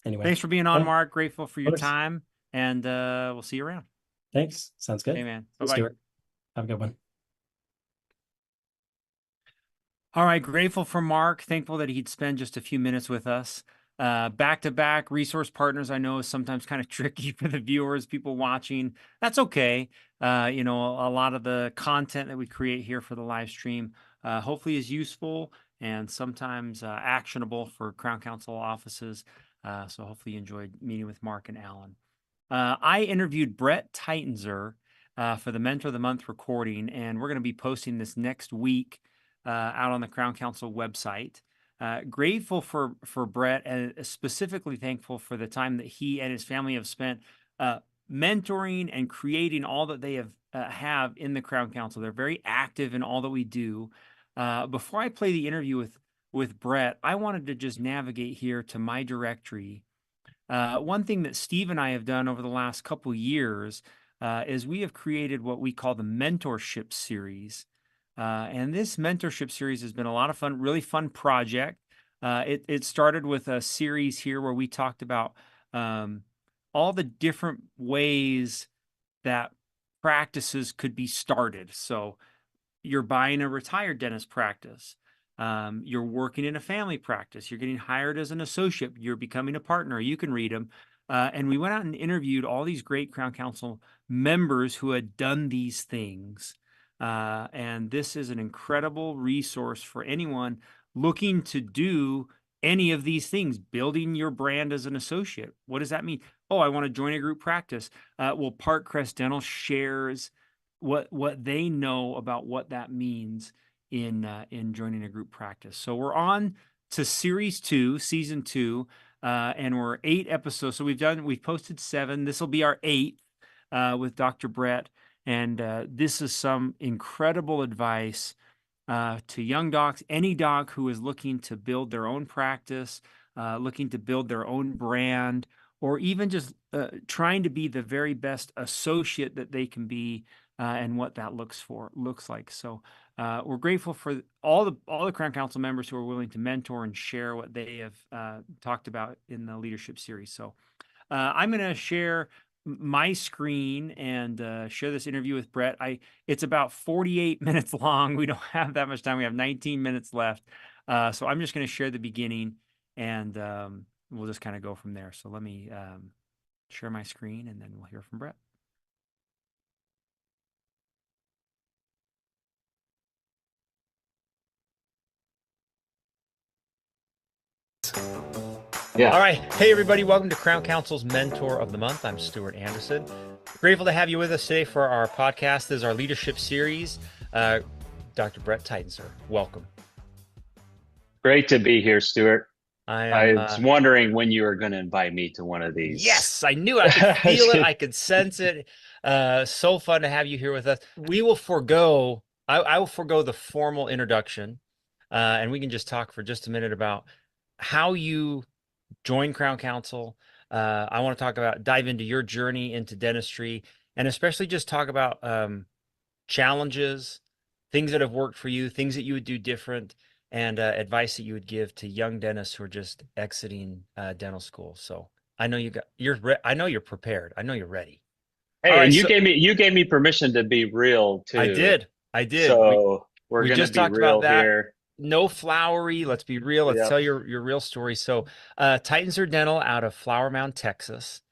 Anyway, thanks for being on, Mark. Grateful for your time, and we'll see you around. Thanks. Sounds good. Hey, man. Bye-bye. Have a good one. All right. Grateful for Mark. Thankful that he'd spend just a few minutes with us. Back-to-back resource partners, I know, is sometimes kind of tricky for the viewers, people watching. That's okay. A lot of the content that we create here for the live stream hopefully is useful and sometimes actionable for Crown Counsel offices. So hopefully you enjoyed meeting with Mark and Alan. I interviewed Brett Tittenzer for the Mentor of the Month recording, and we're going to be posting this next week out on the Crown Counsel website. Grateful for Brett, and specifically thankful for the time that he and his family have spent mentoring and creating all that they have in the Crown Counsel. They're very active in all that we do. Before I play the interview with Brett, I wanted to just navigate here to my directory. One thing that Steve and I have done over the last couple years, is we have created what we call the mentorship series. And this mentorship series has been a lot of fun, really fun project. It started with a series here where we talked about all the different ways that practices could be started. So you're buying a retired dentist practice. You're working in a family practice. You're getting hired as an associate. You're becoming a partner. You can read them. And we went out and interviewed all these great Crown Council members who had done these things. And this is an incredible resource for anyone looking to do any of these things, building your brand as an associate. What does that mean? Oh, I want to join a group practice. Well, Park Crest Dental shares what they know about what that means in joining a group practice. So we're on to series 2, season 2, and we're 8 episodes. So we've posted 7. This will be our 8th with Dr. Brett, and this is some incredible advice to young docs, any doc who is looking to build their own practice, looking to build their own brand, or even just trying to be the very best associate that they can be, and what that looks like. So we're grateful for all the Crown Council members who are willing to mentor and share what they have talked about in the leadership series. So I'm going to share my screen and share this interview with Brett. It's about 48 minutes long. We don't have that much time. We have 19 minutes left. So I'm just going to share the beginning, and we'll just kind of go from there. So let me share my screen, and then we'll hear from Brett. Yeah. All right. Hey, everybody. Welcome to Crown Council's Mentor of the Month. I'm Stuart Anderson. Grateful to have you with us today for our podcast. This is our leadership series. Dr. Brett Titensur, welcome. Great to be here, Stuart. I was wondering when you were going to invite me to one of these. Yes, I knew it. I could feel it. I could sense it. So fun to have you here with us. We will forego, I will forego the formal introduction, and we can just talk for just a minute about how you join Crown Council. I want to dive into your journey into dentistry, and especially just talk about challenges, things that have worked for you, things that you would do different, and advice that you would give to young dentists who are just exiting dental school. So I know I know you're prepared. I know you're ready. Hey, right, and you gave me permission to be real too. I did. So we're going to be real here. No flowery. Let's be real. Let's tell your real story. So Titensur Dental out of Flower Mound, Texas.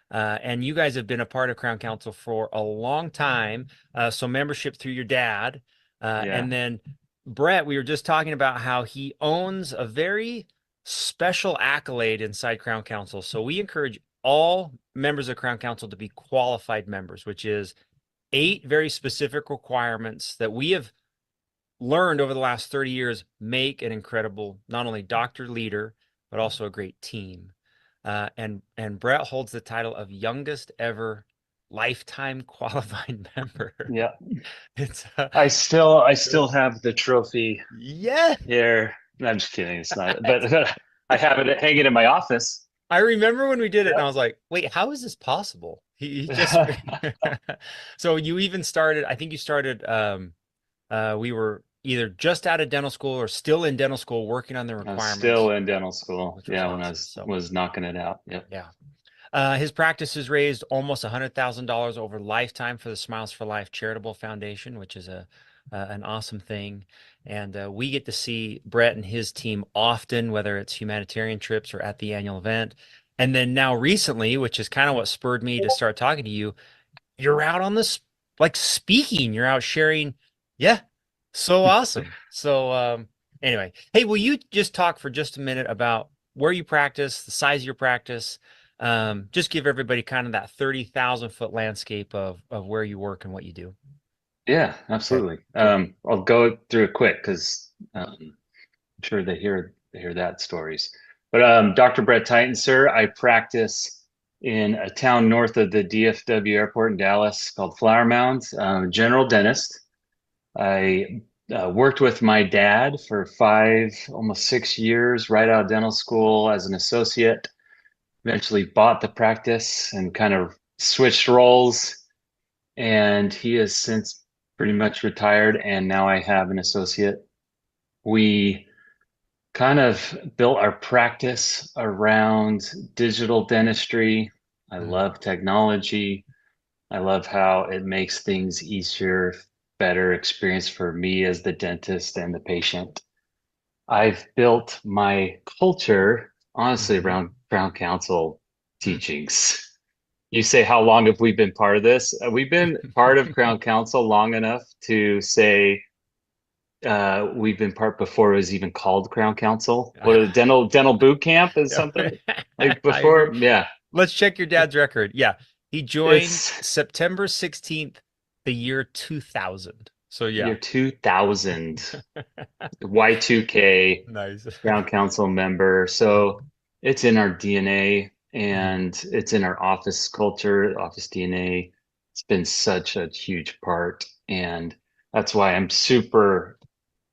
And you guys have been a part of Crown Council for a long time. So membership through your dad. And then Brett, we were just talking about how he owns a very special accolade inside Crown Council. So we encourage all members of Crown Council to be qualified members, which is 8 very specific requirements that we have learned over the last 30 years make an incredible, not only doctor leader, but also a great team. And Brett holds the title of youngest ever lifetime qualified member. Yeah. It's I still have the trophy. Yeah. Here. I'm just kidding. It's not, but I have it hanging in my office. I remember when we did it, and I was like, wait, how is this possible? He just so you even started, I think you started we were either just out of dental school or still in dental school working on the requirements. Still in dental school. Yeah, awesome. When I was knocking it out. Yep. Yeah. His practice has raised almost $100,000 over lifetime for the Smiles for Life Charitable Foundation, which is an awesome thing. And we get to see Brett and his team often, whether it's humanitarian trips or at the annual event. And then now recently, which is kind of what spurred me to start talking to you, you're out on this, like speaking, you're out sharing. Yeah. So awesome. So anyway, hey, will you just talk for just a minute about where you practice, the size of your practice? Just give everybody kind of that 30,000-foot landscape of where you work and what you do. Yeah, absolutely. Okay. I'll go through it quick because I'm sure they hear that stories. But Dr. Brett Titensur, I practice in a town north of the DFW airport in Dallas called Flower Mound. General dentist. I worked with my dad for 5, almost 6 years, right out of dental school as an associate. Eventually bought the practice and kind of switched roles. and he has since pretty much retired, and now I have an associate. We kind of built our practice around digital dentistry. I love technology. I love how it makes things easier, better experience for me as the dentist and the patient. I've built my culture, honestly, around Crown Council teachings. You say, how long have we been part of this? We've been part of Crown Council long enough to say we've been part before it was even called Crown Council. What a dental boot camp is something like I agree. before. Yeah, Let's check your dad's record. Yeah. He joined it's September 16th, the year 2000. So yeah. year 2000, Y2K, Nice. Crown Council member. So it's in our DNA and it's in our office culture, office DNA. It's been such a huge part. And that's why I'm super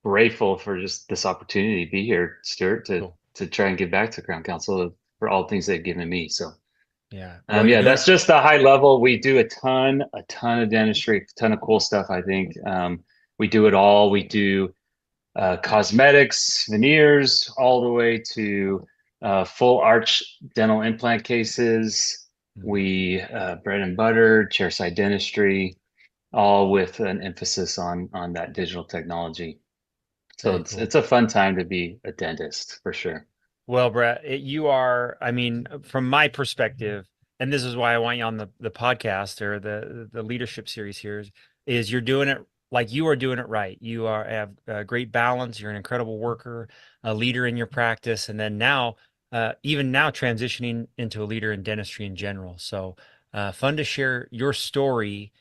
grateful for just this opportunity to be here, Stuart, Cool. to try and give back to Crown Council for all the things they've given me. So Yeah. Well, yeah, that's just the high level. We do a ton of dentistry, a ton of cool stuff, I think. We do it all. We do cosmetics, veneers, all the way to full arch dental implant cases. We bread and butter, chairside dentistry, all with an emphasis on that digital technology. So Very cool. it's a fun time to be a dentist for sure. Well, Brett, you are, I mean, from my perspective, and this is why I want you on the podcast or the leadership series here is you're doing it like you are doing it right. You have a great balance. You're an incredible worker, a leader in your practice, and then now, even now, transitioning into a leader in dentistry in general. So, fun to share your story.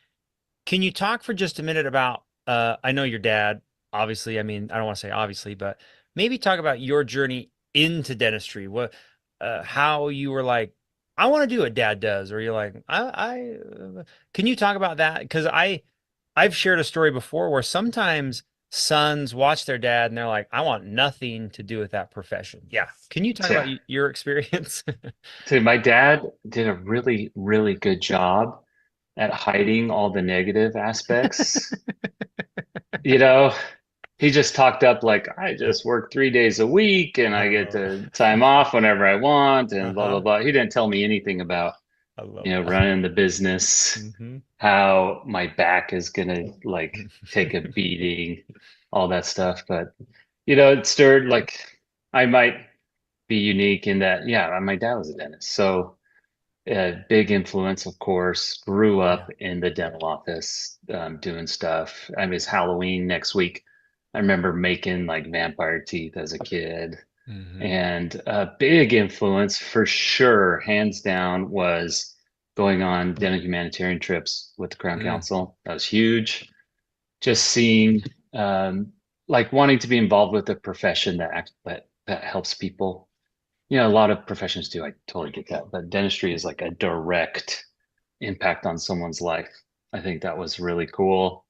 Can you talk for just a minute about, I know your dad, obviously, I mean, I don't want to say obviously, but maybe talk about your journey into dentistry. What, how you were like, I want to do what dad does, or you're like, can you talk about that? Because I've shared a story before where sometimes sons watch their dad and they're like, I want nothing to do with that profession. Yeah. Can you talk about Yeah. your experience? So my dad did a really, really good job at hiding all the negative aspects. You know, he just talked up like, I just work 3 days a week and I get Oh, the time off whenever I want and blah, blah, uh-huh. blah. He didn't tell me anything about, I love that. running the business, Hmm. how my back is gonna like take a beating, all that stuff. But, it stirred like I might be unique in that, yeah, my dad was a dentist. So big influence, of course. Grew Yeah. up in the dental office, doing stuff. I mean, it's Halloween next week. I remember making like vampire teeth as a kid. Hmm. And a big influence for sure, hands down, was going on dental humanitarian trips with the Crown Council. That was huge. Just seeing, like wanting to be involved with a profession that helps people. A lot of professions do. I totally get that. But dentistry is like a direct impact on someone's life. I think that was really cool.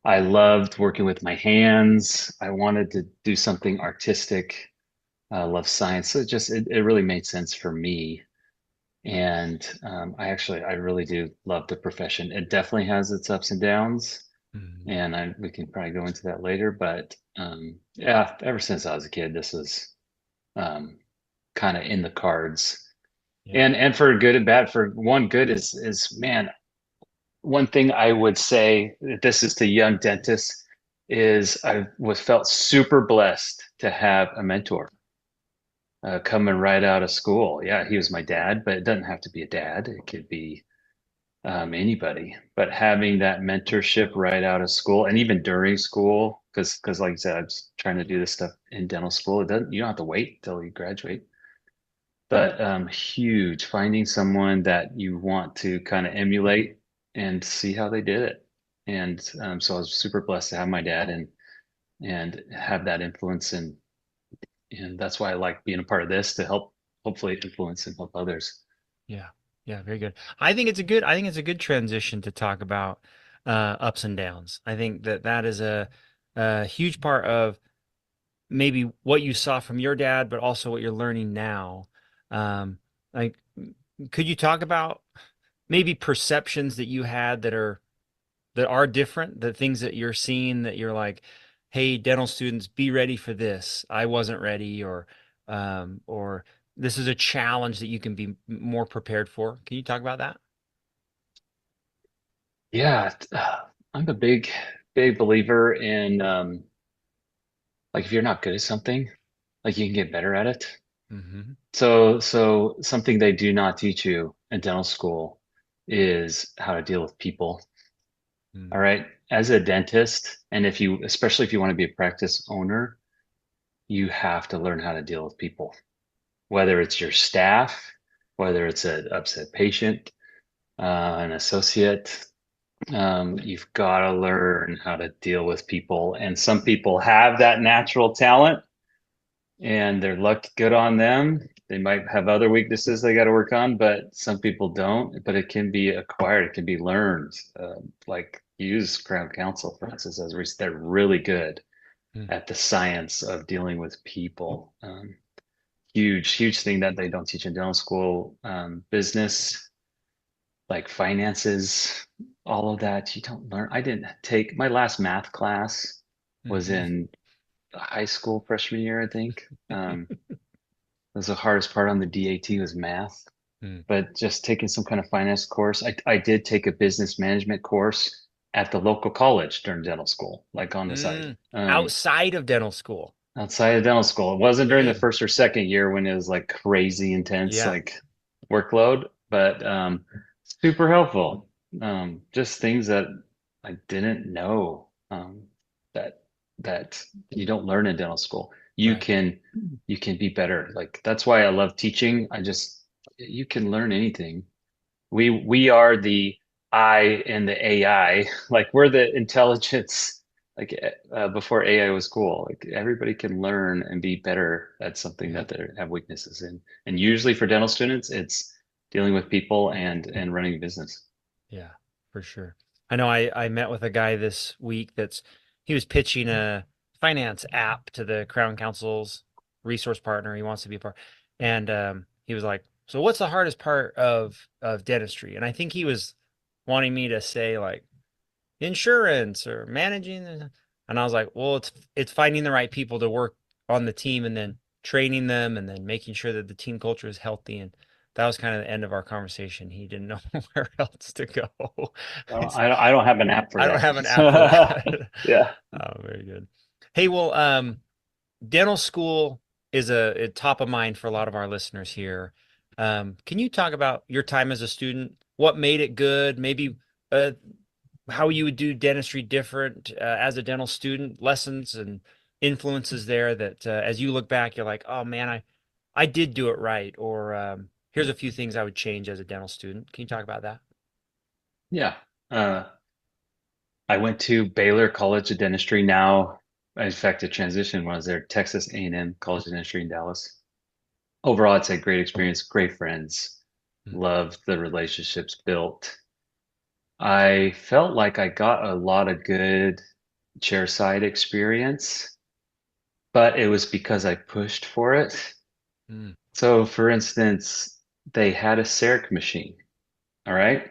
I loved working with my hands. I wanted to do something artistic. I love science. So it really made sense for me. And I really do love the profession. It definitely has its ups and downs, Hmm. and we can probably go into that later. But yeah, ever since I was a kid, this is kind of in the cards. Yeah. And for good and bad, for one good is man, one thing I would say, this is to young dentists, is I was felt super blessed to have a mentor coming right out of school. Yeah, he was my dad, but it doesn't have to be a dad. It could be anybody. But having that mentorship right out of school and even during school, because like I said, I was trying to do this stuff in dental school. You don't have to wait till you graduate. But huge, finding someone that you want to kind of emulate and see how they did it. And so I was super blessed to have my dad and have that influence, and that's why I like being a part of this, to help hopefully influence and help others. Yeah. Yeah, very good. I think it's a good transition to talk about ups and downs. I think that is a huge part of maybe what you saw from your dad, but also what you're learning now. Um, like, could you talk about maybe perceptions that you had that are that are different, the things that you're seeing that you're like, hey, dental students, be ready for this. I wasn't ready, or this is a challenge that you can be more prepared for. Can you talk about that? Yeah, I'm a big believer in like if you're not good at something, like you can get better at it. Mm-hmm. So something they do not teach you in dental school is how to deal with people. All right. As a dentist, and especially if you want to be a practice owner, you have to learn how to deal with people, whether it's your staff, whether it's an upset patient, an associate. You've got to learn how to deal with people. And some people have that natural talent and they're lucked good on them. They might have other weaknesses they got to work on, but some people don't. But it can be acquired, it can be learned. Like use Crown Council, for instance, as they're really good Mm. at the science of dealing with people. Huge thing that they don't teach in dental school. Business, like finances, all of that you don't learn. I didn't take my last math class was Mhm. in high school freshman year, I think. Was the hardest part on the DAT was math, Mm. but just taking some kind of finance course. I did take a business management course at the local college during dental school, like on the side. Outside of dental school. Outside of dental school. It wasn't during the Dang. first or second year when it was like crazy intense, Yeah. like workload, but super helpful. Just things that I didn't know that that you don't learn in dental school. Right. You can be better. Like that's why I love teaching. You can learn anything. We are the I and the AI. Like we're the intelligence. Like before AI was cool. Like everybody can learn and be better at something Yeah. that they have weaknesses in. And usually for dental students, it's dealing with people and running a business. Yeah, for sure. I know I met with a guy this week he was pitching a finance app to the Crown Council's resource partner. He wants to be a part. And he was like, so what's the hardest part of dentistry? And I think he was wanting me to say like insurance or managing and I was like, well, it's finding the right people to work on the team and then training them and then making sure that the team culture is healthy. And that was kind of the end of our conversation. He didn't know where else to go. I don't have an app for I don't have an app for that. that. Yeah. Oh, very good. Hey, well, dental school is a top of mind for a lot of our listeners here. Can you talk about your time as a student? What made it good? Maybe uh, how you would do dentistry different as a dental student, lessons and influences there that as you look back, you're like, oh man, I did do it right. Or here's a few things I would change as a dental student. Can you talk about that? Yeah. Uh, I went to Baylor College of Dentistry now. In fact, the transition was there, Texas A&M College of Dentistry in Dallas. Overall, it's a great experience, great friends, Mm. loved the relationships built. I felt like I got a lot of good chairside experience, but it was because I pushed for it. Mm. So, for instance, they had a CEREC machine, all right?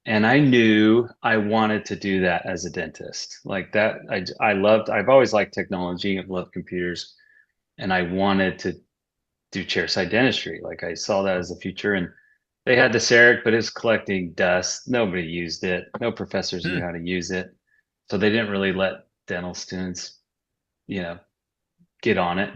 And I knew I wanted to do that as a dentist. Like that, I've always liked technology, I've loved computers, and I wanted to do chairside dentistry. Like I saw that as the future. And they had the CEREC, but it was collecting dust. Nobody used it. No professors knew Hmm. how to use it. So they didn't really let dental students, you know, get on it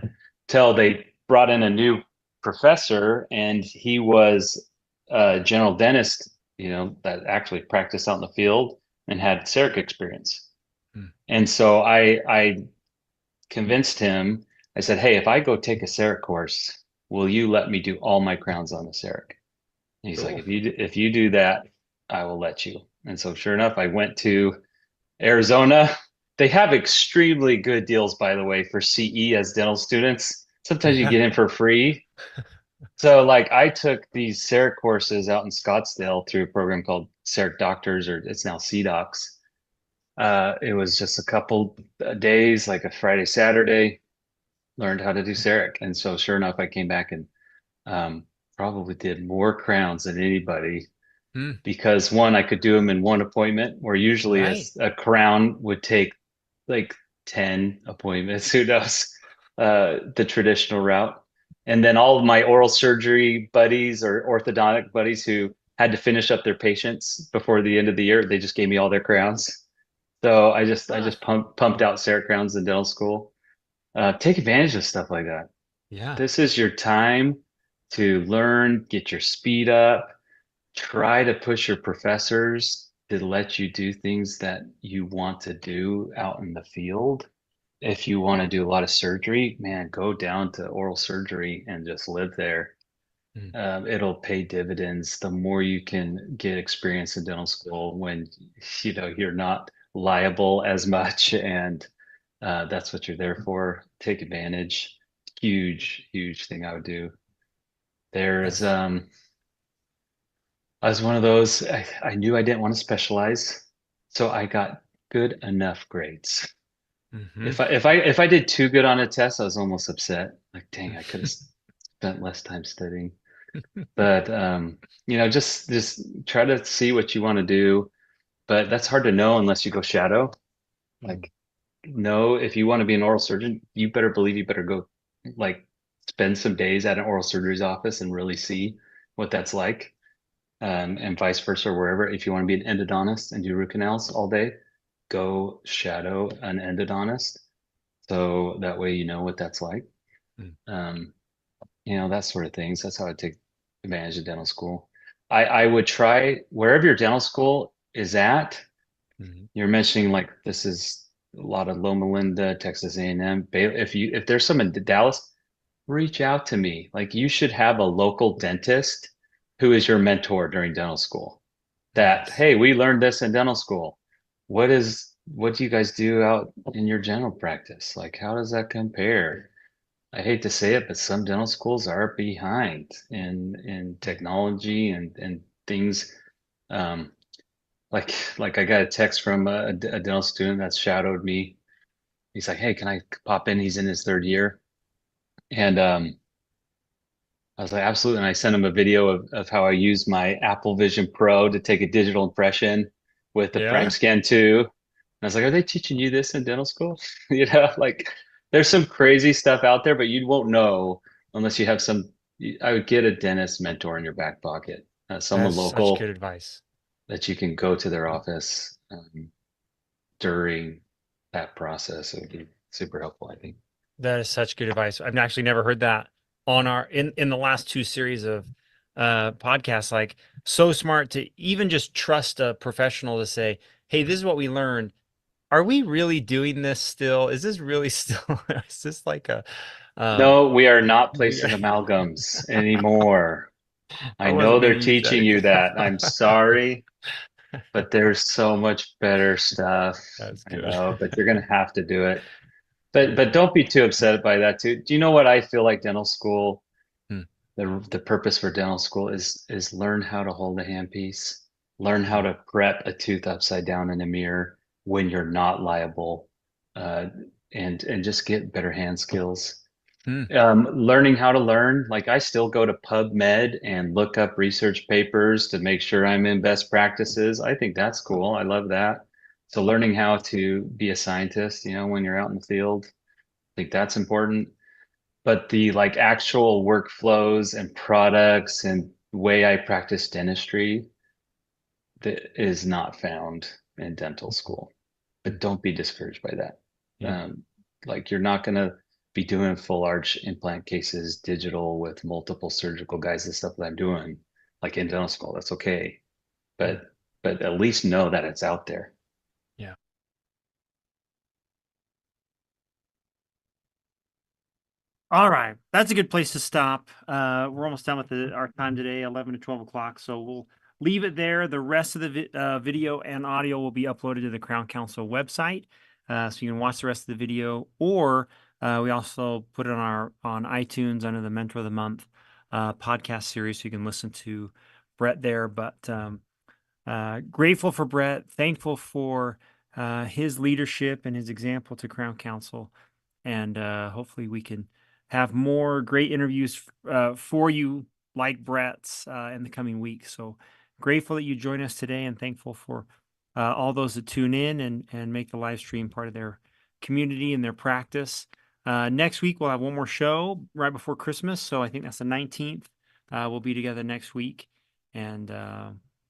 till they brought in a new professor and he was a general dentist, that actually practiced out in the field and had CEREC experience. Hmm. And so I convinced him, I said, hey, if I go take a CEREC course, will you let me do all my crowns on the CEREC? And he's like, Cool. if you do that, I will let you. And so sure enough, I went to Arizona. They have extremely good deals, by the way, for CE as dental students. Sometimes you Yeah. get in for free. So like I took these CEREC courses out in Scottsdale through a program called CEREC Doctors, or it's now CDocs. It was just a couple days, like a Friday, Saturday, learned how to do CEREC. And so sure enough, I came back and probably did more crowns than anybody because one, I could do them in one appointment, where usually Right. a crown would take like 10 appointments, who knows, the traditional route. And then all of my oral surgery buddies or orthodontic buddies who had to finish up their patients before the end of the year, they just gave me all their crowns. So I just pumped out CEREC crowns in dental school. Take advantage of stuff like that. Yeah. This is your time to learn, get your speed up, try to push your professors to let you do things that you want to do out in the field. If you want to do a lot of surgery, man, go down to oral surgery and just live there. It'll pay dividends the more you can get experience in dental school when you're not liable as much, and that's what you're there for. Take advantage. Huge, huge thing I would do. There's I was one of those, I knew I didn't want to specialize, so I got good enough grades. If I did too good on a test, I was almost upset. Like, dang, I could have spent less time studying. But just try to see what you want to do. But that's hard to know unless you go shadow. Like, no, if you want to be an oral surgeon, you better believe you better go like spend some days at an oral surgery's office and really see what that's like. And vice versa, wherever. If you want to be an endodontist and do root canals all day, go shadow an endodontist. So that way you know what that's like. That sort of things. That's how I take advantage of dental school. I would try wherever your dental school is at. You're mentioning like this is a lot of Loma Linda, Texas A&M. If there's some in Dallas, reach out to me. Like, you should have a local dentist who is your mentor during dental school. That, hey, we learned this in dental school. What do you guys do out in your general practice? Like, how does that compare? I hate to say it, but some dental schools are behind in technology and things. Like I got a text from a dental student that's shadowed me. He's like, "Hey, can I pop in?" He's in his third year, and I was like, "Absolutely." And I sent him a video of how I use my Apple Vision Pro to take a digital impression with the Prime Scan 2. And I was like, "Are they teaching you this in dental school?" Like, there's some crazy stuff out there, but you won't know unless you have I would get a dentist mentor in your back pocket, someone That's such local good advice. that you can go to their office during that process. It would be super helpful, I think. That is such good advice. I've actually never heard that on in the last two series of podcasts. Like, so smart to even just trust a professional to say, "Hey, this is what we learned. Are we really doing this still? Is this really still? Is this like a No, we are not we placing amalgams anymore. I know wasn't they're gonna use that teaching you again. that. I'm sorry, but there's so much better stuff. That's I good. know, but you're gonna have to do it. But don't be too upset by that too. Do you know what I feel like dental school, the purpose for dental school is learn how to hold a handpiece, learn how to prep a tooth upside down in a mirror when you're not liable, and just get better hand skills. Learning how to learn, like I still go to PubMed and look up research papers to make sure I'm in best practices. I think that's cool. I love that. So learning how to be a scientist, when you're out in the field, I think that's important. But the like actual workflows and products and way I practice dentistry that is not found in dental school. But don't be discouraged by that. Yeah. Like, you're not gonna be doing full arch implant cases digital with multiple surgical guys and stuff that I'm doing like in dental school. That's okay. But at least know that it's out there. Yeah. All right. That's a good place to stop. We're almost done with our time today, 11 to 12 o'clock. So we'll leave it there. The rest of the video and audio will be uploaded to the Crown Council website. So you can watch the rest of the video, or we also put it on iTunes under the Mentor of the Month podcast series. So you can listen to Brett there. But grateful for Brett, thankful for his leadership and his example to Crown Council. And hopefully we can have more great interviews for you like Brett's in the coming weeks. So grateful that you join us today and thankful for all those that tune in and make the live stream part of their community and their practice. Next week, we'll have one more show right before Christmas. So I think that's the 19th. We'll be together next week and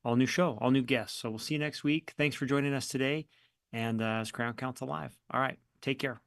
all new show, all new guests. So we'll see you next week. Thanks for joining us today. And as Crown Council Live. All right. Take care.